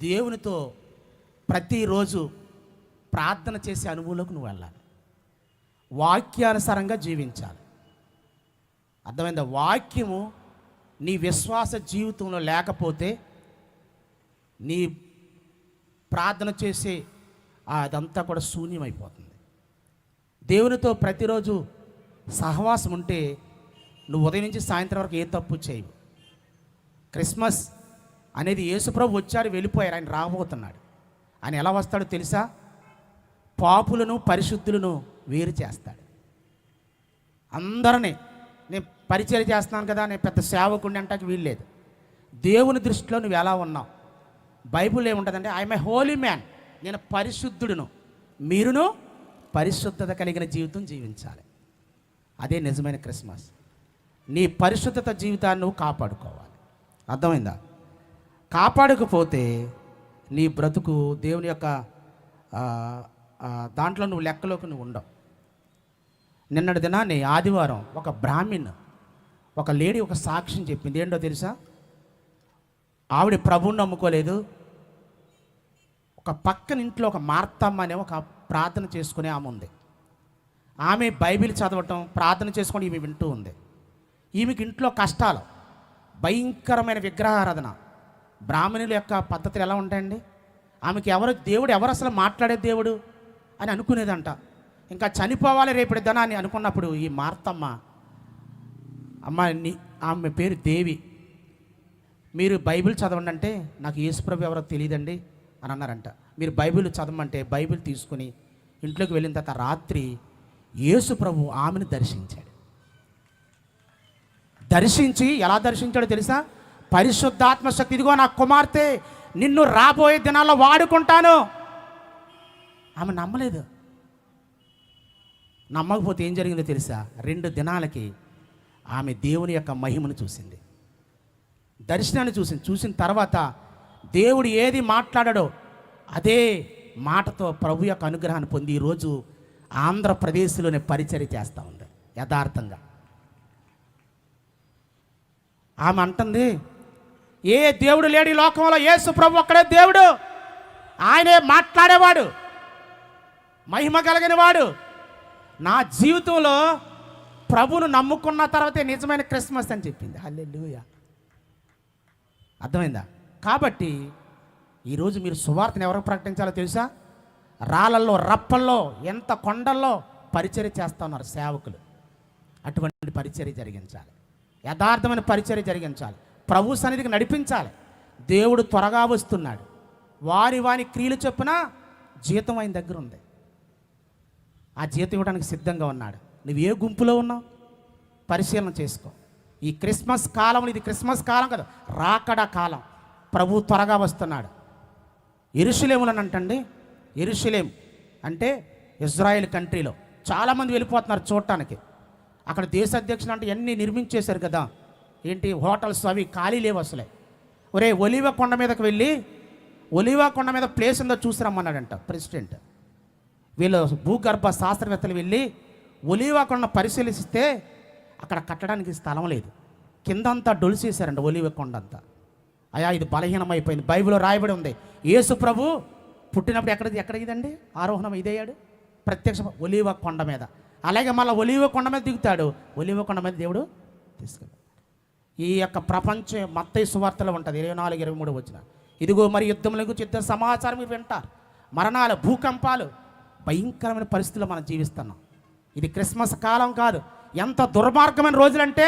దేవునితో ప్రతిరోజు ప్రార్థన చేసే అనుభవంలోకి నువ్వు వెళ్ళాలి. వాక్యానుసారంగా జీవించాలి. అర్థమైందా? వాక్యము నీ విశ్వాస జీవితంలో లేకపోతే నీ ప్రార్థన చేసే అదంతా కూడా శూన్యమైపోతుంది. దేవునితో ప్రతిరోజు సహవాసం ఉంటే నువ్వు ఉదయం నుంచి సాయంత్రం వరకు ఏ తప్పు చేయవు. క్రిస్మస్ అనేది యేసుప్రభు వచ్చాడు, వెళ్ళిపోయారు, ఆయన రాబోతున్నాడు. ఆయన ఎలా వస్తాడో తెలుసా? పాపులను పరిశుద్ధులను వేరు చేస్తాడు. అందరినీ నేను పరిచయం చేస్తున్నాను కదా, నేను పెద్ద సేవకుడిని అంటానికి వీల్లేదు. దేవుని దృష్టిలో నువ్వు ఎలా ఉన్నావు? బైబుల్ ఏముంటుందంటే, ఐఎమ్ ఏ హోలీ మ్యాన్, నేను పరిశుద్ధుడును, మీరును పరిశుద్ధత కలిగిన జీవితం జీవించాలి. అదే నిజమైన క్రిస్మస్. నీ పరిశుద్ధత జీవితాన్ని నువ్వు కాపాడుకోవాలి. అర్థమైందా? కాపాడకపోతే నీ బ్రతుకు దేవుని యొక్క దాంట్లో నువ్వు లెక్కలోకి నువ్వు ఉండవు. నిన్నటి దినాన్ని ఆదివారం ఒక బ్రాహ్మణ్, ఒక లేడీ ఒక సాక్ష్యం చెప్పింది. ఏంటో తెలుసా? ఆవిడ ప్రభువుని నమ్ముకోలేదు. ఒక పక్కన ఇంట్లో ఒక మార్తమ్మ అనే ఒక ప్రార్థన చేసుకునే ఆమె ఉంది. ఆమె బైబిల్ చదవటం, ప్రార్థన చేసుకొని ఈమె వింటూ ఉంది. ఈమెకి ఇంట్లో కష్టాలు, భయంకరమైన విగ్రహారాధన. బ్రాహ్మణుల యొక్క పద్ధతులు ఎలా ఉంటాయండి? ఆమెకి దేవుడు ఎవరు అసలు మాట్లాడే దేవుడు అని అనుకునేదంట. ఇంకా చనిపోవాలి రేపటి ధనాన్ని అనుకున్నప్పుడు ఈ మార్తమ్మ, ఆమె పేరు దేవి, మీరు బైబిల్ చదవండి అంటే, నాకు యేసుప్రభు ఎవరో తెలియదండి అని అన్నారంట. మీరు బైబిల్ చదవమంటే బైబిల్ తీసుకుని ఇంట్లోకి వెళ్ళిన తర్వాత రాత్రి యేసుప్రభు ఆమెను దర్శించాడు. దర్శించి ఎలా దర్శించాడో తెలుసా? పరిశుద్ధాత్మ శక్తి, ఇదిగో నా కుమార్తె, నిన్ను రాబోయే దినాల్లో వాడుకుంటాను. ఆమె నమ్మలేదు. నమ్మకపోతే ఏం జరిగిందో తెలుసా? 2 దినాలకి ఆమె దేవుని యొక్క మహిమను చూసింది, దర్శనాన్ని చూసింది. చూసిన తర్వాత దేవుడు ఏది మాట్లాడాడో అదే మాటతో ప్రభు యొక్క అనుగ్రహాన్ని పొంది ఈరోజు ఆంధ్రప్రదేశ్లోనే పరిచర్య చేస్తూ ఉంది యథార్థంగా. ఆమె అంటుంది, ఏ దేవుడు లేడు ఈ లోకంలో, యేసు ప్రభు ఒక్కడే దేవుడు, ఆయనే మాట్లాడేవాడు, మహిమ కలిగిన వాడు. నా జీవితంలో ప్రభువును నమ్ముకున్న తర్వాతే నిజమైన క్రిస్మస్ అని చెప్పింది. హల్లెలూయా. అర్థమైందా? కాబట్టి ఈరోజు మీరు సువార్తను ఎవరికి ప్రకటించాలో తెలుసా? రాళ్ళల్లో, రప్పల్లో, ఎంత కొండల్లో పరిచర్య చేస్తూ ఉన్నారు సేవకులు. అటువంటి పరిచర్య జరిగించాలి, యథార్థమైన పరిచర్య జరిగించాలి, ప్రభు సన్నిధికి నడిపించాలి. దేవుడు త్వరగా వస్తున్నాడు. వారి క్రియలు చొప్పున జీతం ఆయన దగ్గర ఉంది. ఆ జీతం ఇవ్వడానికి సిద్ధంగా ఉన్నాడు. నువ్వు ఏ గుంపులో ఉన్నావు పరిశీలన చేసుకో. ఈ క్రిస్మస్ కాలం, ఇది క్రిస్మస్ కాలం కదా, రాకడ కాలం. ప్రభు త్వరగా వస్తున్నాడు. యెరూషలేములను అంటండి, యెరూషలేం అంటే ఇజ్రాయెల్ కంట్రీలో చాలామంది వెళ్ళిపోతున్నారు చూడటానికి. అక్కడ దేశ అధ్యక్షులు అంటే అన్నీ నిర్మించేశారు కదా, ఏంటి హోటల్స్ అవి ఖాళీ లేవు అసలే. ఒరే, ఒలివ కొండ మీదకి వెళ్ళి, ఒలివ కొండ మీద ప్లేస్ ఉందో చూసి రమ్మన్నాడంట ప్రెసిడెంట్. వీళ్ళు భూగర్భ శాస్త్రవేత్తలు వెళ్ళి ఒలివ కొండ పరిశీలిస్తే అక్కడ కట్టడానికి స్థలం లేదు. కిందంతా డొలిసేశారంట ఒలివ కొండ అంతా. అయా, ఇది బలహీనమైపోయింది. బైబిల్లో రాయబడి ఉంది, యేసు ప్రభు పుట్టినప్పుడు ఎక్కడిదండి ఆరోహణం ఇదయ్యాడు? ప్రత్యక్ష ఒలివ కొండ మీద. అలాగే మళ్ళీ ఒలివ కొండ మీద దిగుతాడు, ఒలివ కొండ మీద దేవుడు తీసుకెళ్ళాడు. ఈ యొక్క ప్రపంచం మత్తయి సువార్తలో ఉంటుంది 24-23 వచ్చిన. ఇదిగో మరి యుద్ధములకు యుద్ధ సమాచారం మీరు వింటారు, మరణాలు, భూకంపాలు, భయంకరమైన పరిస్థితుల్లో మనం జీవిస్తున్నాం. ఇది క్రిస్మస్ కాలం కాదు. ఎంత దుర్మార్గమైన రోజులంటే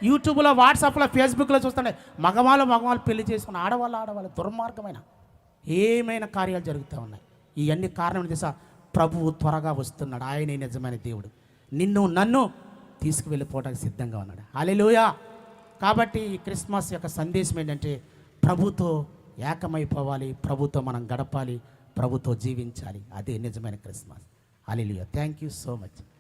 యూట్యూబ్లో, వాట్సాప్లో, ఫేస్బుక్లో చూస్తుంటే మగవాళ్ళు పెళ్లి చేసుకుని ఆడవాళ్ళు దుర్మార్గమైన ఏమైనా కార్యాలు జరుగుతూ ఉన్నాయి. ఇవన్నీ కారణం తెలుసా? ప్రభువు త్వరగా వస్తున్నాడు. ఆయనే నిజమైన దేవుడు. నిన్ను నన్ను తీసుకువెళ్ళిపోవడానికి సిద్ధంగా ఉన్నాడు. హల్లెలూయా. కాబట్టి ఈ క్రిస్మస్ యొక్క సందేశం ఏంటంటే, ప్రభుతో ఏకమైపోవాలి, ప్రభుతో మనం గడపాలి, ప్రభుతో జీవించాలి. అదే నిజమైన Christmas. Hallelujah. Thank you so much.